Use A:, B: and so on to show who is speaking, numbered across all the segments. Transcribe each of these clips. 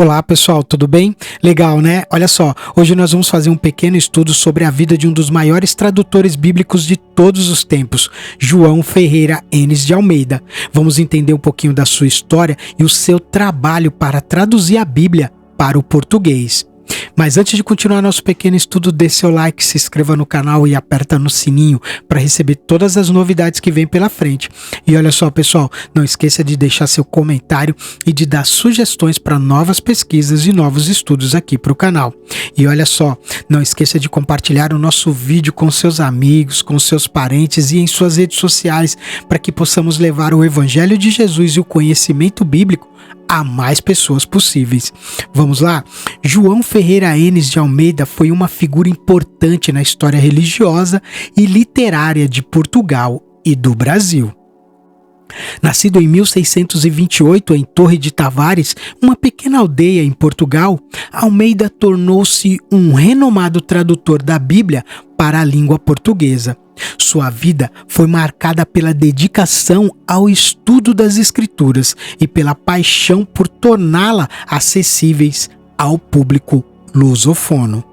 A: Olá pessoal, tudo bem? Legal, né? Olha só, hoje nós vamos fazer um pequeno estudo sobre a vida de um dos maiores tradutores bíblicos de todos os tempos, João Ferreira Enes de Almeida. Vamos entender um pouquinho da sua história e o seu trabalho para traduzir a Bíblia para o português. Mas antes de continuar nosso pequeno estudo, dê seu like, se inscreva no canal e aperta no sininho para receber todas as novidades que vêm pela frente. E olha só pessoal, não esqueça de deixar seu comentário e de dar sugestões para novas pesquisas e novos estudos aqui para o canal. E olha só, não esqueça de compartilhar o nosso vídeo com seus amigos, com seus parentes e em suas redes sociais para que possamos levar o Evangelho de Jesus e o conhecimento bíblico a mais pessoas possíveis. Vamos lá? João Ferreira Enes de Almeida foi uma figura importante na história religiosa e literária de Portugal e do Brasil. Nascido em 1628 em Torre de Tavares, uma pequena aldeia em Portugal, Almeida tornou-se um renomado tradutor da Bíblia para a língua portuguesa. Sua vida foi marcada pela dedicação ao estudo das Escrituras e pela paixão por torná-la acessíveis ao público lusofono.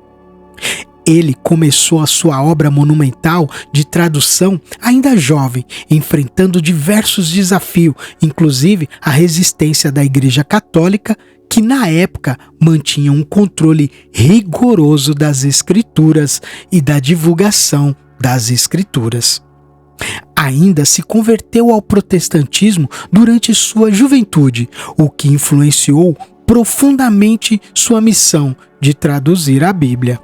A: Ele começou a sua obra monumental de tradução ainda jovem, enfrentando diversos desafios, inclusive a resistência da Igreja Católica, que na época mantinha um controle rigoroso das Escrituras e da divulgação das Escrituras. Ainda se converteu ao protestantismo durante sua juventude, o que influenciou profundamente sua missão de traduzir a Bíblia.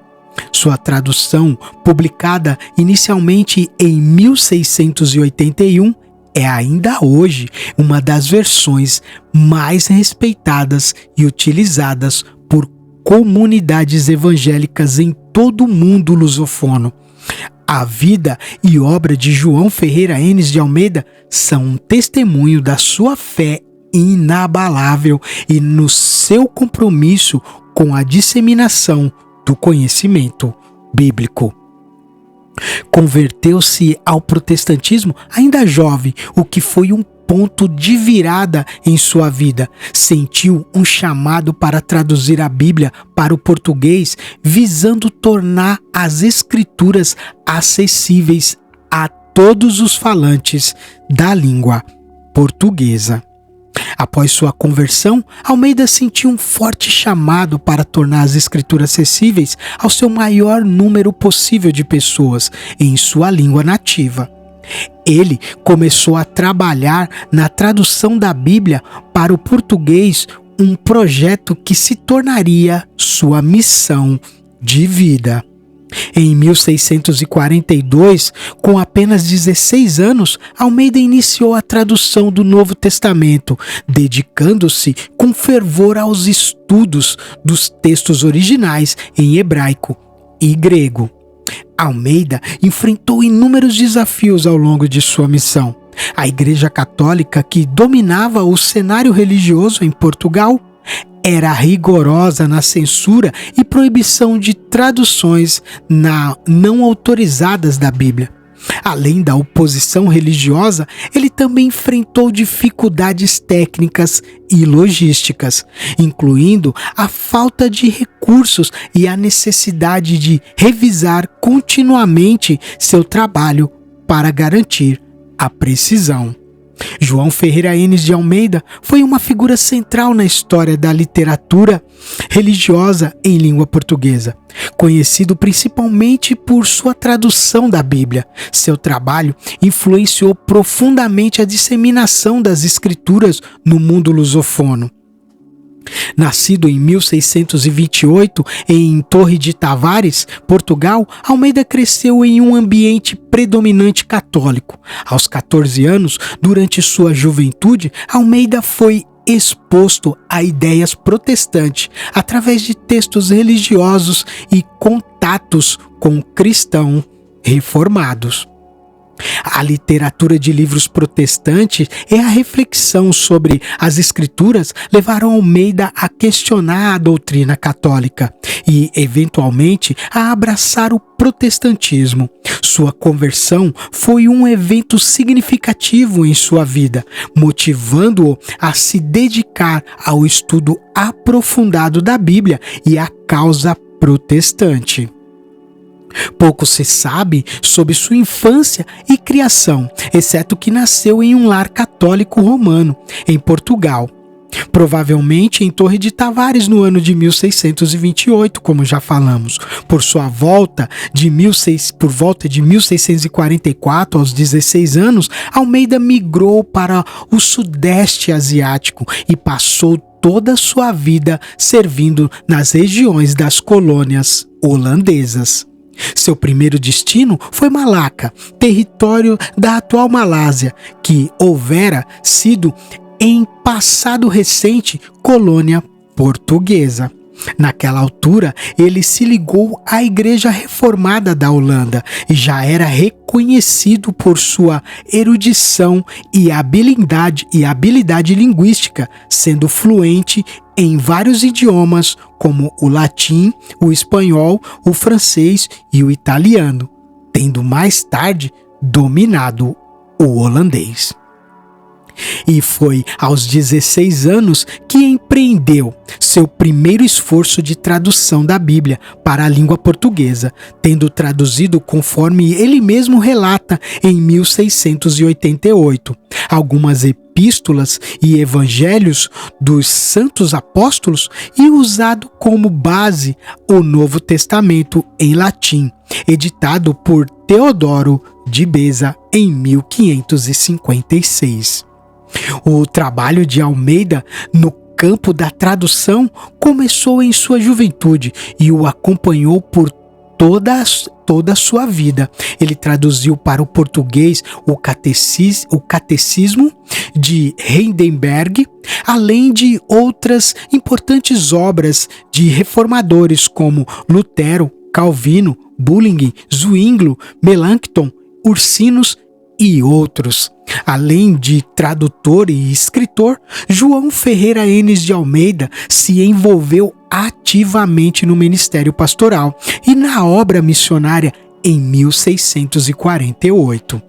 A: Sua tradução, publicada inicialmente em 1681, é ainda hoje uma das versões mais respeitadas e utilizadas por comunidades evangélicas em todo o mundo lusofono. A vida e obra de João Ferreira Enes de Almeida são um testemunho da sua fé inabalável e no seu compromisso com a disseminação do conhecimento bíblico. Converteu-se ao protestantismo ainda jovem, o que foi um ponto de virada em sua vida. Sentiu um chamado para traduzir a Bíblia para o português, visando tornar as Escrituras acessíveis a todos os falantes da língua portuguesa. Após sua conversão, Almeida sentiu um forte chamado para tornar as Escrituras acessíveis ao seu maior número possível de pessoas em sua língua nativa. Ele começou a trabalhar na tradução da Bíblia para o português, um projeto que se tornaria sua missão de vida. Em 1642, com apenas 16 anos, Almeida iniciou a tradução do Novo Testamento, dedicando-se com fervor aos estudos dos textos originais em hebraico e grego. Almeida enfrentou inúmeros desafios ao longo de sua missão. A Igreja Católica, que dominava o cenário religioso em Portugal, era rigorosa na censura e proibição de traduções não autorizadas da Bíblia. Além da oposição religiosa, ele também enfrentou dificuldades técnicas e logísticas, incluindo a falta de recursos e a necessidade de revisar continuamente seu trabalho para garantir a precisão. João Ferreira Enes de Almeida foi uma figura central na história da literatura religiosa em língua portuguesa. Conhecido principalmente por sua tradução da Bíblia, seu trabalho influenciou profundamente a disseminação das Escrituras no mundo lusofono. Nascido em 1628 em Torre de Tavares, Portugal, Almeida cresceu em um ambiente predominante católico. Aos 14 anos, durante sua juventude, Almeida foi exposto a ideias protestantes através de textos religiosos e contatos com cristãos reformados. A literatura de livros protestantes e a reflexão sobre as escrituras levaram Almeida a questionar a doutrina católica e, eventualmente, a abraçar o protestantismo. Sua conversão foi um evento significativo em sua vida, motivando-o a se dedicar ao estudo aprofundado da Bíblia e à causa protestante. Pouco se sabe sobre sua infância e criação, exceto que nasceu em um lar católico romano, em Portugal. Provavelmente em Torre de Tavares no ano de 1628, como já falamos. Por volta de 1644, aos 16 anos, Almeida migrou para o Sudeste Asiático e passou toda a sua vida servindo nas regiões das colônias holandesas. Seu primeiro destino foi Malaca, território da atual Malásia, que houvera sido, em passado recente, colônia portuguesa. Naquela altura, ele se ligou à Igreja Reformada da Holanda e já era reconhecido por sua erudição e habilidade linguística, sendo fluente em vários idiomas como o latim, o espanhol, o francês e o italiano, tendo mais tarde dominado o holandês. E foi aos 16 anos que empreendeu seu primeiro esforço de tradução da Bíblia para a língua portuguesa, tendo traduzido, conforme ele mesmo relata, em 1688, algumas epístolas e evangelhos dos santos apóstolos e usado como base o Novo Testamento em latim, editado por Teodoro de Beza em 1556. O trabalho de Almeida no campo da tradução começou em sua juventude e o acompanhou por toda a sua vida. Ele traduziu para o português o Catecismo de Heidelberg, além de outras importantes obras de reformadores como Lutero, Calvino, Bulling, Zwinglio, Melanchthon, Ursinus e outros. Além de tradutor e escritor, João Ferreira Enes de Almeida se envolveu ativamente no ministério pastoral e na obra missionária em 1648.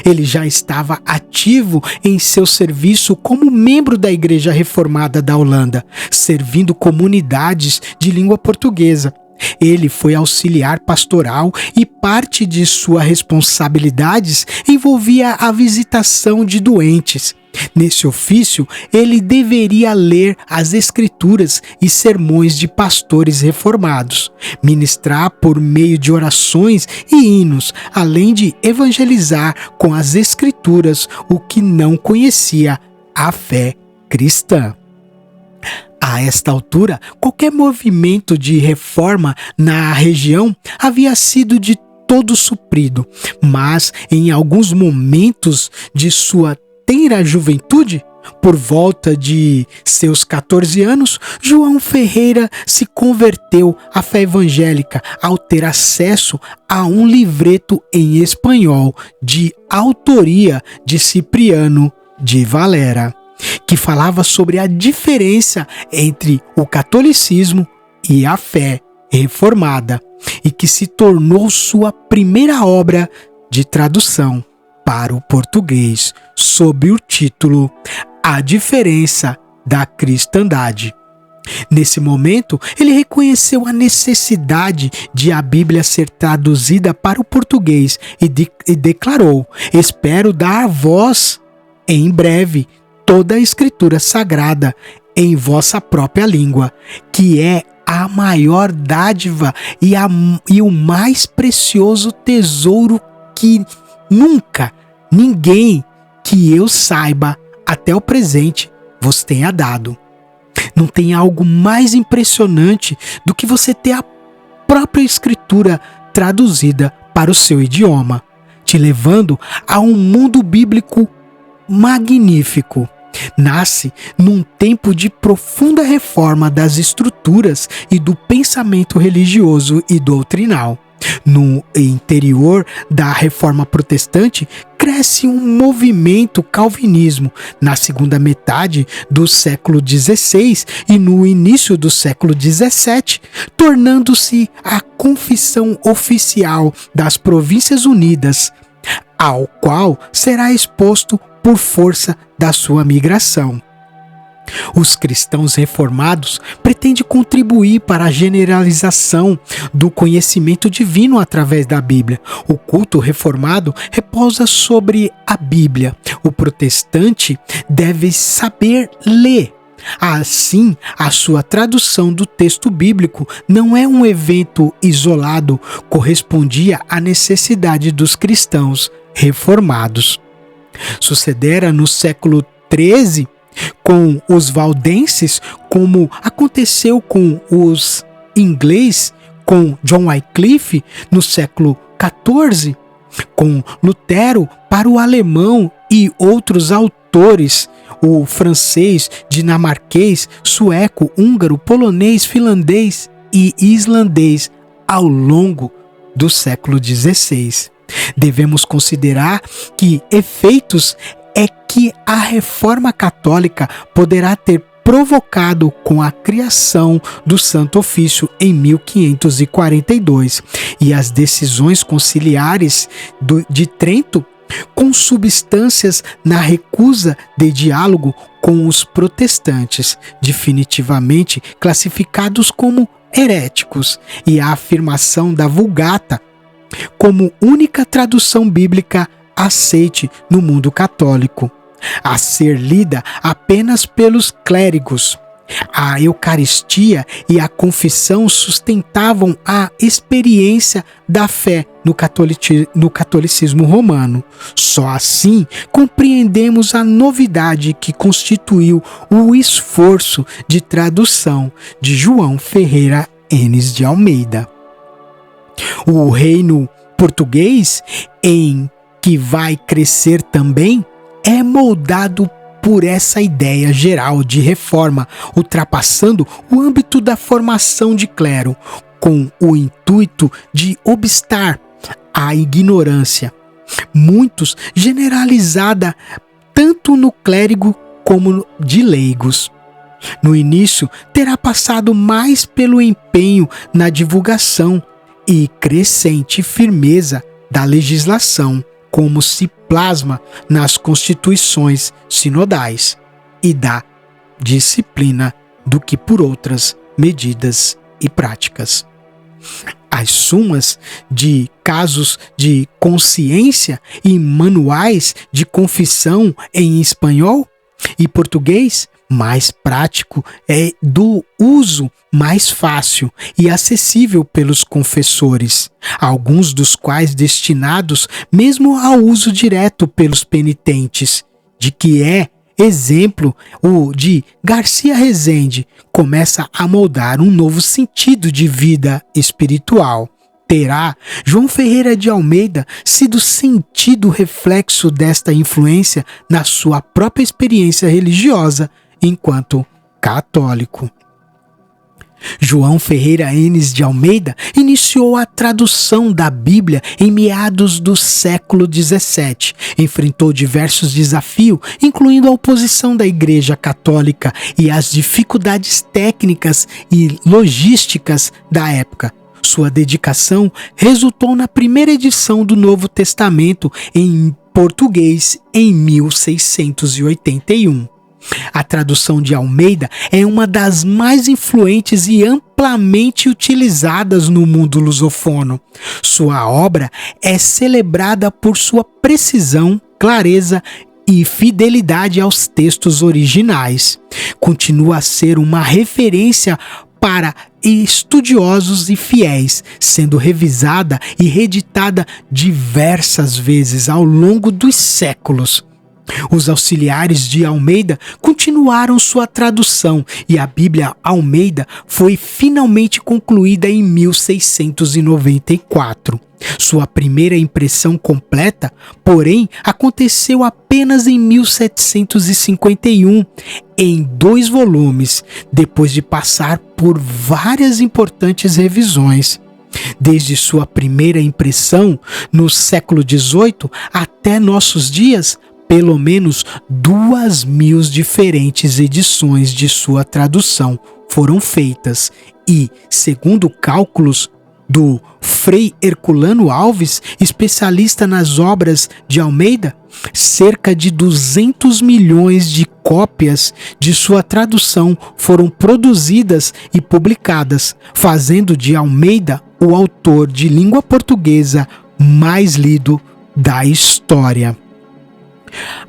A: Ele já estava ativo em seu serviço como membro da Igreja Reformada da Holanda, servindo comunidades de língua portuguesa. Ele foi auxiliar pastoral e parte de suas responsabilidades envolvia a visitação de doentes. Nesse ofício, ele deveria ler as escrituras e sermões de pastores reformados, ministrar por meio de orações e hinos, além de evangelizar com as escrituras o que não conhecia a fé cristã. A esta altura, qualquer movimento de reforma na região havia sido de todo suprido, mas em alguns momentos de sua tenra juventude, por volta de seus 14 anos, João Ferreira se converteu à fé evangélica ao ter acesso a um livreto em espanhol de autoria de Cipriano de Valera, que falava sobre a diferença entre o catolicismo e a fé reformada, e que se tornou sua primeira obra de tradução para o português, sob o título A Diferença da Cristandade. Nesse momento, ele reconheceu a necessidade de a Bíblia ser traduzida para o português e declarou: "Espero dar voz em breve toda a Escritura Sagrada em vossa própria língua, que é a maior dádiva e o mais precioso tesouro que nunca ninguém que eu saiba até o presente vos tenha dado." Não tem algo mais impressionante do que você ter a própria Escritura traduzida para o seu idioma, te levando a um mundo bíblico magnífico Nasce num tempo de profunda reforma das estruturas e do pensamento religioso e doutrinal. No interior da reforma protestante, cresce um movimento calvinismo na segunda metade do século XVI e no início do século XVII, tornando-se a confissão oficial das Províncias Unidas, ao qual será exposto por força da sua migração. Os cristãos reformados pretendem contribuir para a generalização do conhecimento divino através da Bíblia. O culto reformado repousa sobre a Bíblia. O protestante deve saber ler. Assim, a sua tradução do texto bíblico não é um evento isolado, correspondia à necessidade dos cristãos reformados. Sucedera no século XIII com os valdenses, como aconteceu com os ingleses, com John Wycliffe no século XIV, com Lutero para o alemão e outros autores, o francês, dinamarquês, sueco, húngaro, polonês, finlandês e islandês ao longo do século XVI. Devemos considerar que efeitos é que a Reforma Católica poderá ter provocado com a criação do Santo Ofício em 1542 e as decisões conciliares de Trento, com substâncias na recusa de diálogo com os protestantes, definitivamente classificados como heréticos, e a afirmação da Vulgata como única tradução bíblica aceite no mundo católico, a ser lida apenas pelos clérigos. A Eucaristia e a confissão sustentavam a experiência da fé no catolicismo romano. Só assim compreendemos a novidade que constituiu o esforço de tradução de João Ferreira Enes de Almeida. O reino português, em que vai crescer também, é moldado por essa ideia geral de reforma, ultrapassando o âmbito da formação de clero, com o intuito de obstar a ignorância, muitos generalizada tanto no clérigo como de leigos. No início, terá passado mais pelo empenho na divulgação e crescente firmeza da legislação, como se plasma nas constituições sinodais, e da disciplina do que por outras medidas e práticas. As sumas de casos de consciência e manuais de confissão em espanhol e português, mais prático, é do uso mais fácil e acessível pelos confessores, alguns dos quais destinados mesmo ao uso direto pelos penitentes, de que é exemplo o de Garcia Rezende, começa a moldar um novo sentido de vida espiritual. Terá João Ferreira de Almeida sido sentido reflexo desta influência na sua própria experiência religiosa enquanto católico. João Ferreira Enes de Almeida iniciou a tradução da Bíblia em meados do século XVII. Enfrentou diversos desafios, incluindo a oposição da Igreja Católica e as dificuldades técnicas e logísticas da época. Sua dedicação resultou na primeira edição do Novo Testamento em português em 1681. A tradução de Almeida é uma das mais influentes e amplamente utilizadas no mundo lusofono. Sua obra é celebrada por sua precisão, clareza e fidelidade aos textos originais. Continua a ser uma referência para estudiosos e fiéis, sendo revisada e reeditada diversas vezes ao longo dos séculos. Os auxiliares de Almeida continuaram sua tradução e a Bíblia Almeida foi finalmente concluída em 1694. Sua primeira impressão completa, porém, aconteceu apenas em 1751, em 2 volumes, depois de passar por várias importantes revisões. Desde sua primeira impressão, no século XVIII, até nossos dias, pelo menos 2.000 diferentes edições de sua tradução foram feitas e, segundo cálculos do Frei Herculano Alves, especialista nas obras de Almeida, cerca de 200 milhões de cópias de sua tradução foram produzidas e publicadas, fazendo de Almeida o autor de língua portuguesa mais lido da história.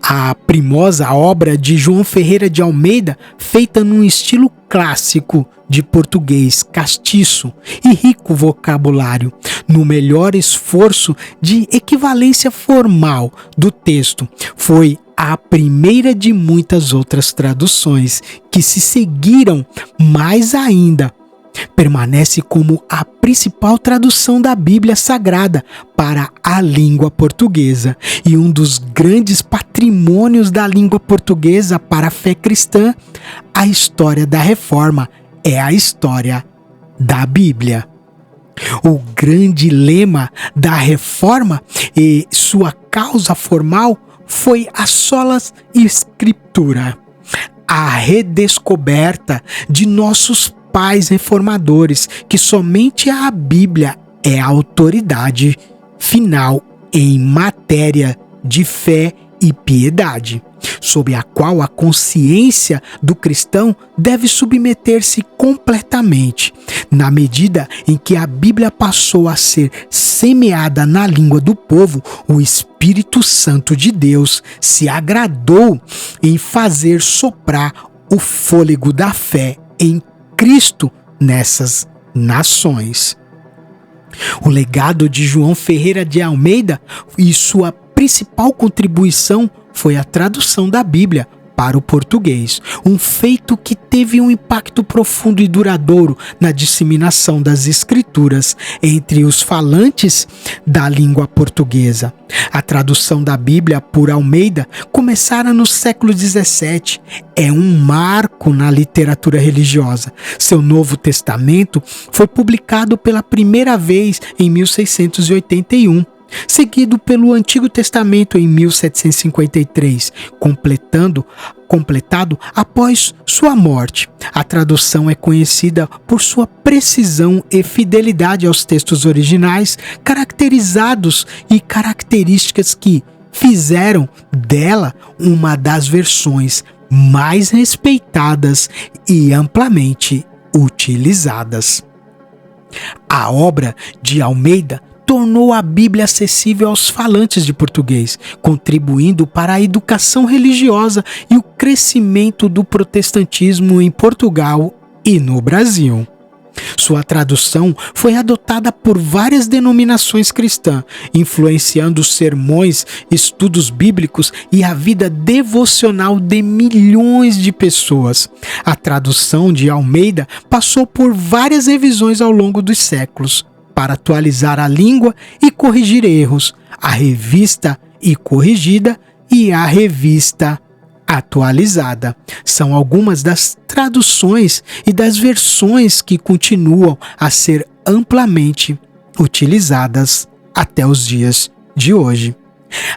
A: A primosa obra de João Ferreira de Almeida, feita num estilo clássico de português castiço e rico vocabulário, no melhor esforço de equivalência formal do texto, foi a primeira de muitas outras traduções que se seguiram. Mais ainda, permanece como a principal tradução da Bíblia Sagrada para a língua portuguesa e um dos grandes patrimônios da língua portuguesa para a fé cristã. A história da Reforma é a história da Bíblia. O grande lema da Reforma e sua causa formal foi a sola Scriptura, a redescoberta de nossos pais reformadores, que somente a Bíblia é a autoridade final em matéria de fé e piedade, sob a qual a consciência do cristão deve submeter-se completamente. Na medida em que a Bíblia passou a ser semeada na língua do povo, o Espírito Santo de Deus se agradou em fazer soprar o fôlego da fé em Cristo nessas nações. O legado de João Ferreira de Almeida e sua principal contribuição foi a tradução da Bíblia para o português, um feito que teve um impacto profundo e duradouro na disseminação das Escrituras entre os falantes da língua portuguesa. A tradução da Bíblia por Almeida começara no século XVII. É um marco na literatura religiosa. Seu Novo Testamento foi publicado pela primeira vez em 1681. Seguido pelo Antigo Testamento em 1753, completado após sua morte. A tradução é conhecida por sua precisão e fidelidade aos textos originais, caracterizados e características que fizeram dela uma das versões mais respeitadas e amplamente utilizadas. A obra de Almeida tornou a Bíblia acessível aos falantes de português, contribuindo para a educação religiosa e o crescimento do protestantismo em Portugal e no Brasil. Sua tradução foi adotada por várias denominações cristãs, influenciando sermões, estudos bíblicos e a vida devocional de milhões de pessoas. A tradução de Almeida passou por várias revisões ao longo dos séculos, para atualizar a língua e corrigir erros, a Revista e Corrigida e a Revista Atualizada. São algumas das traduções e das versões que continuam a ser amplamente utilizadas até os dias de hoje.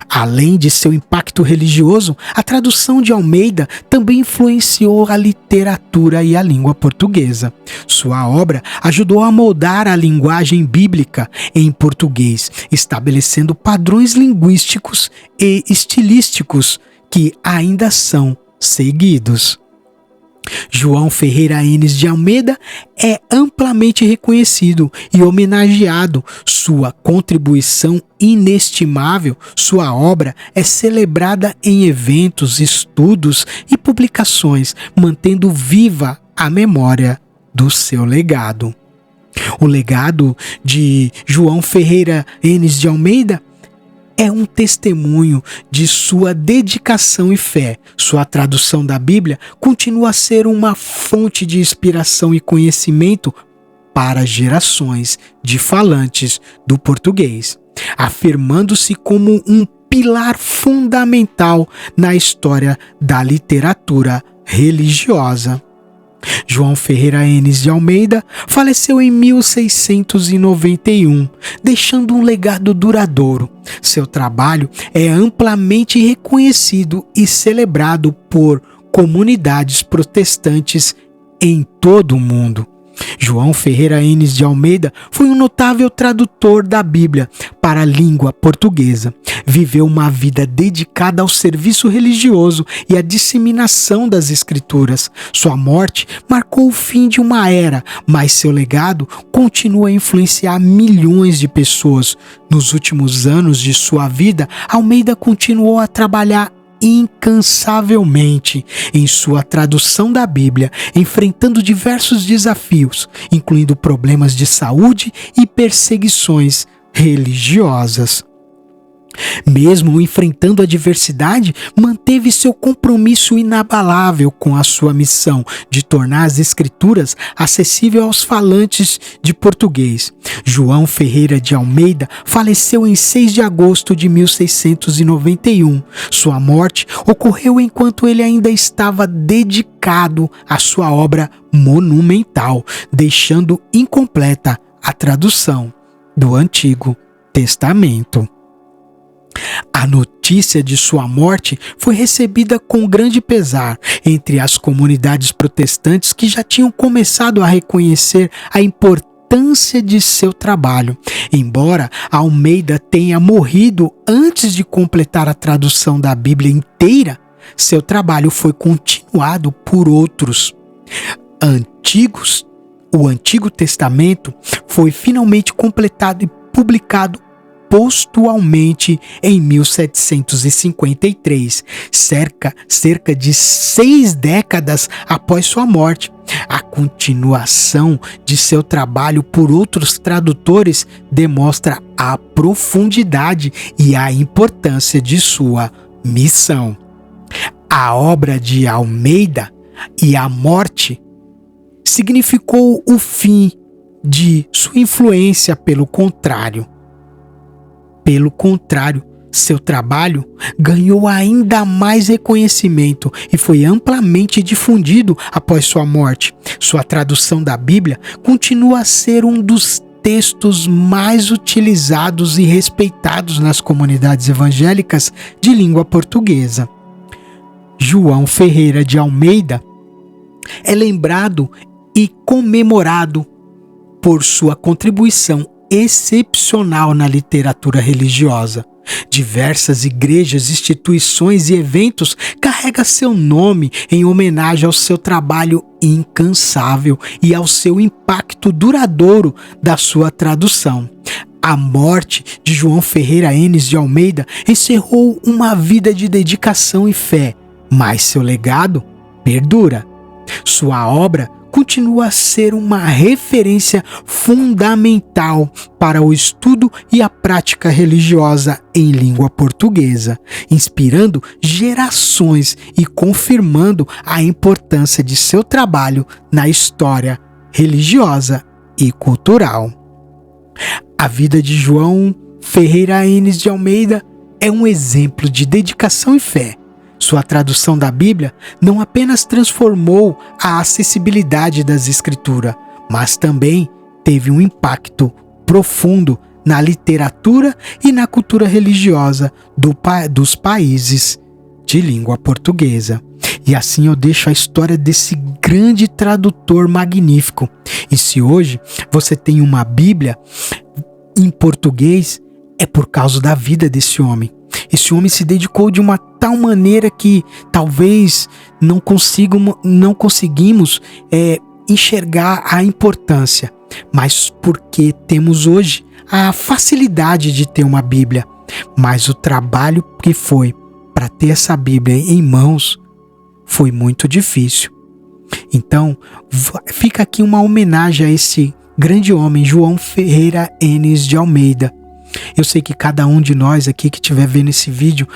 A: Além de seu impacto religioso, a tradução de Almeida também influenciou a literatura e a língua portuguesa. Sua obra ajudou a moldar a linguagem bíblica em português, estabelecendo padrões linguísticos e estilísticos que ainda são seguidos. João Ferreira Enes de Almeida é amplamente reconhecido e homenageado. Sua contribuição inestimável, sua obra é celebrada em eventos, estudos e publicações, mantendo viva a memória do seu legado. O legado de João Ferreira Enes de Almeida é um testemunho de sua dedicação e fé. Sua tradução da Bíblia continua a ser uma fonte de inspiração e conhecimento para gerações de falantes do português, afirmando-se como um pilar fundamental na história da literatura religiosa. João Ferreira Enes de Almeida faleceu em 1691, deixando um legado duradouro. Seu trabalho é amplamente reconhecido e celebrado por comunidades protestantes em todo o mundo. João Ferreira Enes de Almeida foi um notável tradutor da Bíblia para a língua portuguesa. Viveu uma vida dedicada ao serviço religioso e à disseminação das Escrituras. Sua morte marcou o fim de uma era, mas seu legado continua a influenciar milhões de pessoas. Nos últimos anos de sua vida, Almeida continuou a trabalhar incansavelmente em sua tradução da Bíblia, enfrentando diversos desafios, incluindo problemas de saúde e perseguições religiosas. Mesmo enfrentando a adversidade, manteve seu compromisso inabalável com a sua missão de tornar as Escrituras acessíveis aos falantes de português. João Ferreira de Almeida faleceu em 6 de agosto de 1691. Sua morte ocorreu enquanto ele ainda estava dedicado à sua obra monumental, deixando incompleta a tradução do Antigo Testamento. A notícia de sua morte foi recebida com grande pesar entre as comunidades protestantes que já tinham começado a reconhecer a importância de seu trabalho. Embora Almeida tenha morrido antes de completar a tradução da Bíblia inteira, seu trabalho foi continuado por outros. O Antigo Testamento foi finalmente completado e publicado postualmente em 1753, cerca de 6 décadas após sua morte. A continuação de seu trabalho por outros tradutores demonstra a profundidade e a importância de sua missão. A obra de Almeida e a morte significou o fim de sua influência. Pelo contrário, seu trabalho ganhou ainda mais reconhecimento e foi amplamente difundido após sua morte. Sua tradução da Bíblia continua a ser um dos textos mais utilizados e respeitados nas comunidades evangélicas de língua portuguesa. João Ferreira de Almeida é lembrado e comemorado por sua contribuição excepcional na literatura religiosa. Diversas igrejas, instituições e eventos carregam seu nome em homenagem ao seu trabalho incansável e ao seu impacto duradouro da sua tradução. A morte de João Ferreira Enes de Almeida encerrou uma vida de dedicação e fé, mas seu legado perdura. Sua obra continua a ser uma referência fundamental para o estudo e a prática religiosa em língua portuguesa, inspirando gerações e confirmando a importância de seu trabalho na história religiosa e cultural. A vida de João Ferreira Enes de Almeida é um exemplo de dedicação e fé. Sua tradução da Bíblia não apenas transformou a acessibilidade das Escrituras, mas também teve um impacto profundo na literatura e na cultura religiosa dos países de língua portuguesa. E assim eu deixo a história desse grande tradutor magnífico. E se hoje você tem uma Bíblia em português, é por causa da vida desse homem. Esse homem se dedicou de uma tal maneira que talvez não conseguimos enxergar a importância, mas porque temos hoje a facilidade de ter uma Bíblia. Mas o trabalho que foi para ter essa Bíblia em mãos foi muito difícil. Então, fica aqui uma homenagem a esse grande homem, João Ferreira Enes de Almeida. Eu sei que cada um de nós aqui que estiver vendo esse vídeo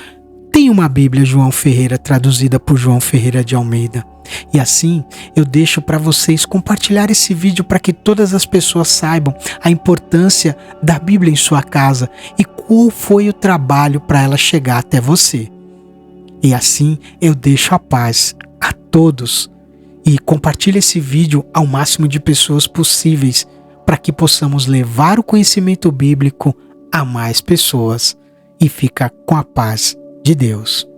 A: tem uma Bíblia João Ferreira traduzida por João Ferreira de Almeida. E assim, eu deixo para vocês compartilhar esse vídeo para que todas as pessoas saibam a importância da Bíblia em sua casa e qual foi o trabalho para ela chegar até você. E assim, eu deixo a paz a todos e compartilhe esse vídeo ao máximo de pessoas possíveis para que possamos levar o conhecimento bíblico a mais pessoas. E fica com a paz de Deus.